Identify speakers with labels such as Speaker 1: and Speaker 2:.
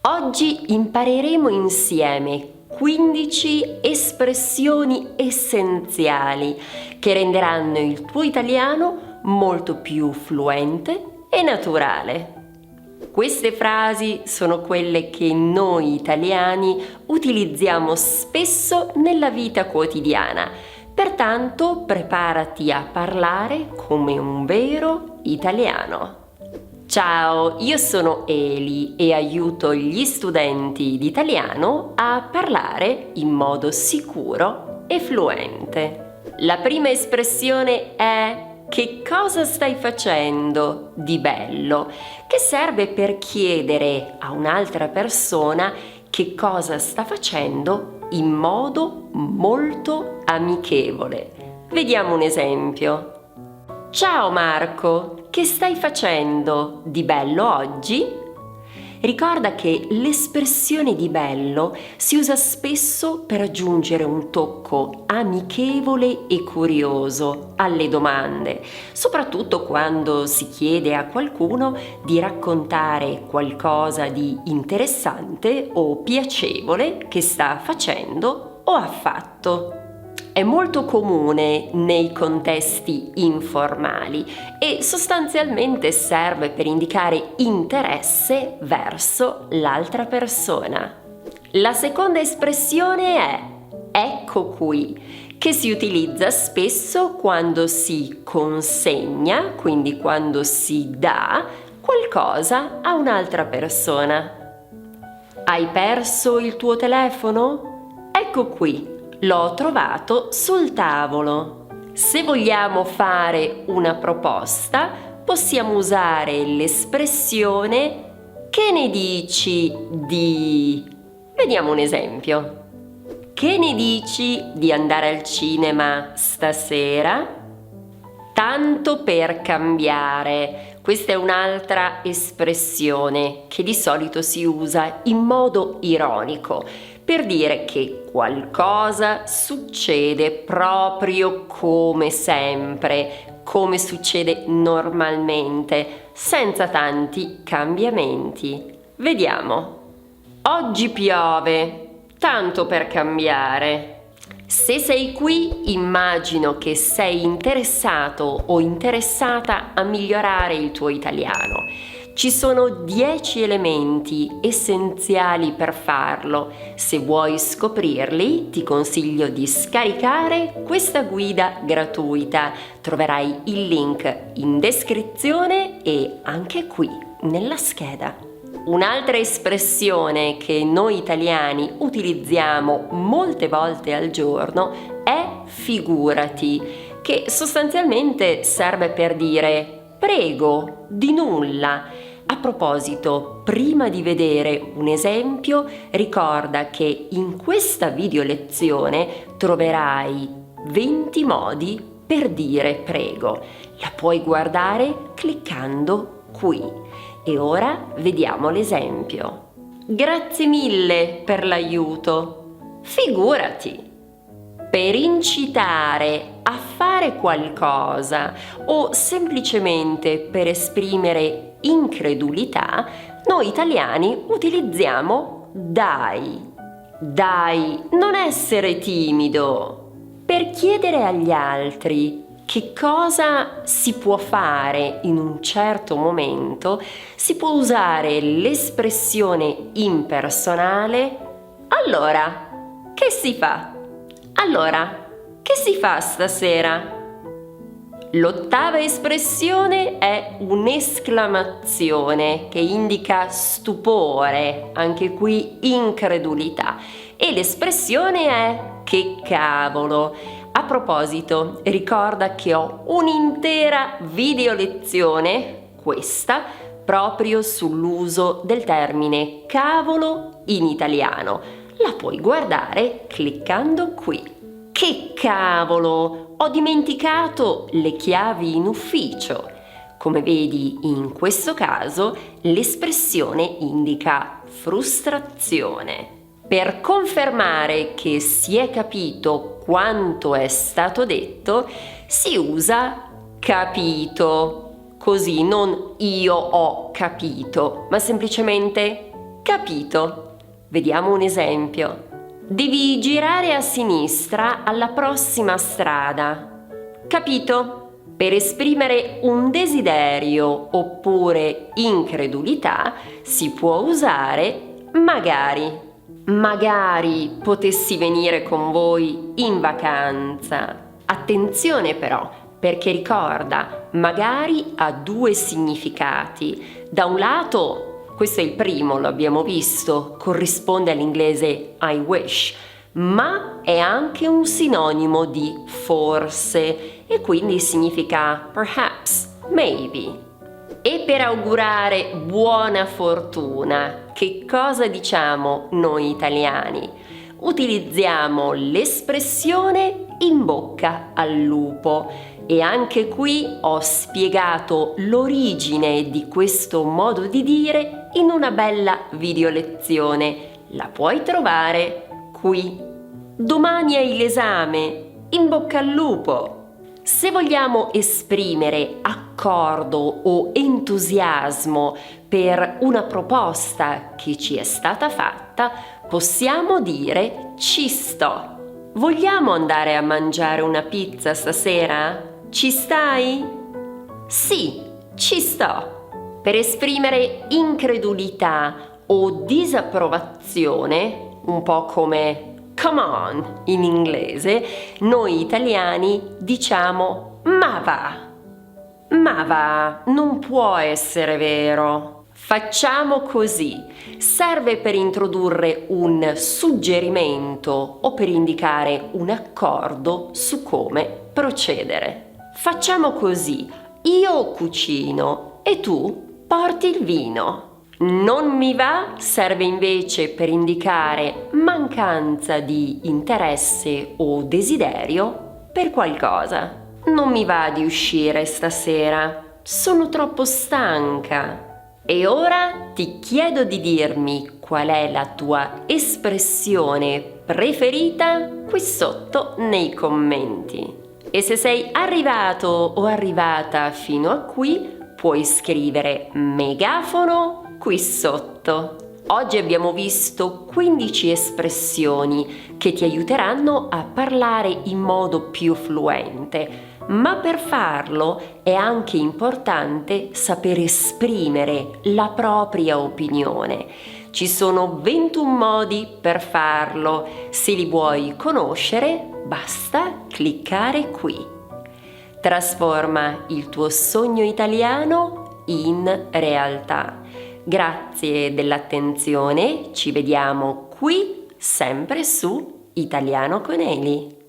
Speaker 1: Oggi impareremo insieme 15 espressioni essenziali che renderanno il tuo italiano molto più fluente e naturale. Queste frasi sono quelle che noi italiani utilizziamo spesso nella vita quotidiana, pertanto preparati a parlare come un vero italiano. Ciao, io sono Eli e aiuto gli studenti di italiano a parlare in modo sicuro e fluente. La prima espressione è "che cosa stai facendo di bello?", che serve per chiedere a un'altra persona che cosa sta facendo in modo molto amichevole. Vediamo un esempio. Ciao Marco, che stai facendo di bello oggi? Ricorda che l'espressione di bello si usa spesso per aggiungere un tocco amichevole e curioso alle domande, soprattutto quando si chiede a qualcuno di raccontare qualcosa di interessante o piacevole che sta facendo o ha fatto. È molto comune nei contesti informali e sostanzialmente serve per indicare interesse verso l'altra persona. La seconda espressione è "ecco qui", che si utilizza spesso quando si consegna, quindi quando si dà qualcosa a un'altra persona. Hai perso il tuo telefono? Ecco qui. L'ho trovato sul tavolo. Se vogliamo fare una proposta, possiamo usare l'espressione "che ne dici di..." Vediamo un esempio. Che ne dici di andare al cinema stasera? Tanto per cambiare. Questa è un'altra espressione che di solito si usa in modo ironico per dire che qualcosa succede proprio come sempre, come succede normalmente, senza tanti cambiamenti. Vediamo. Oggi piove, tanto per cambiare. Se sei qui, immagino che sei interessato o interessata a migliorare il tuo italiano. Ci sono 10 elementi essenziali per farlo. Se vuoi scoprirli, ti consiglio di scaricare questa guida gratuita. Troverai il link in descrizione e anche qui nella scheda. Un'altra espressione che noi italiani utilizziamo molte volte al giorno è "figurati", che sostanzialmente serve per dire "prego, di nulla". A proposito, prima di vedere un esempio, ricorda che in questa video lezione troverai 20 modi per dire prego. La puoi guardare cliccando qui. E ora vediamo l'esempio. Grazie mille per l'aiuto. Figurati. Per incitare a fare qualcosa o semplicemente per esprimere incredulità, noi italiani utilizziamo dai. Dai, non essere timido. Per chiedere agli altri che cosa si può fare in un certo momento, si può usare l'espressione impersonale "allora, che si fa?". Allora, che si fa stasera? L'ottava espressione è un'esclamazione che indica stupore, anche qui incredulità, e l'espressione è "che cavolo". A proposito, ricorda che ho un'intera video lezione, questa, proprio sull'uso del termine cavolo in italiano. La puoi guardare cliccando qui. Che cavolo! Ho dimenticato le chiavi in ufficio. Come vedi, in questo caso l'espressione indica frustrazione. Per confermare che si è capito quanto è stato detto, si usa capito. Così non "io ho capito", ma semplicemente Capito. Vediamo un esempio. Devi girare a sinistra alla prossima strada. Capito? Per esprimere un desiderio oppure incredulità si può usare magari. Magari potessi venire con voi in vacanza. Attenzione però, perché ricorda, magari ha due significati. Da un lato, questo è il primo, lo abbiamo visto, corrisponde all'inglese I wish, ma è anche un sinonimo di forse e quindi significa perhaps, maybe. E per augurare buona fortuna, che cosa diciamo noi italiani? Utilizziamo l'espressione in bocca al lupo e anche qui ho spiegato l'origine di questo modo di dire in una bella video lezione. La puoi trovare qui. Domani hai l'esame, in bocca al lupo! Se vogliamo esprimere accordo o entusiasmo per una proposta che ci è stata fatta, possiamo dire ci sto. Vogliamo andare a mangiare una pizza stasera? Ci stai? Sì, ci sto. Per esprimere incredulità o disapprovazione, un po' come come on in inglese, noi italiani diciamo ma va, non può essere vero. Facciamo così, serve per introdurre un suggerimento o per indicare un accordo su come procedere. Facciamo così, io cucino e tu porti il vino. Non mi va serve invece per indicare mancanza di interesse o desiderio per qualcosa. Non mi va di uscire stasera, sono troppo stanca. E ora ti chiedo di dirmi qual è la tua espressione preferita qui sotto nei commenti. E se sei arrivato o arrivata fino a qui, puoi scrivere megafono qui sotto. Oggi abbiamo visto 15 espressioni che ti aiuteranno a parlare in modo più fluente, ma per farlo è anche importante saper esprimere la propria opinione. Ci sono 21 modi per farlo. Se li vuoi conoscere, basta cliccare qui. Trasforma il tuo sogno italiano in realtà. Grazie dell'attenzione, ci vediamo qui sempre su Italiano con Eli.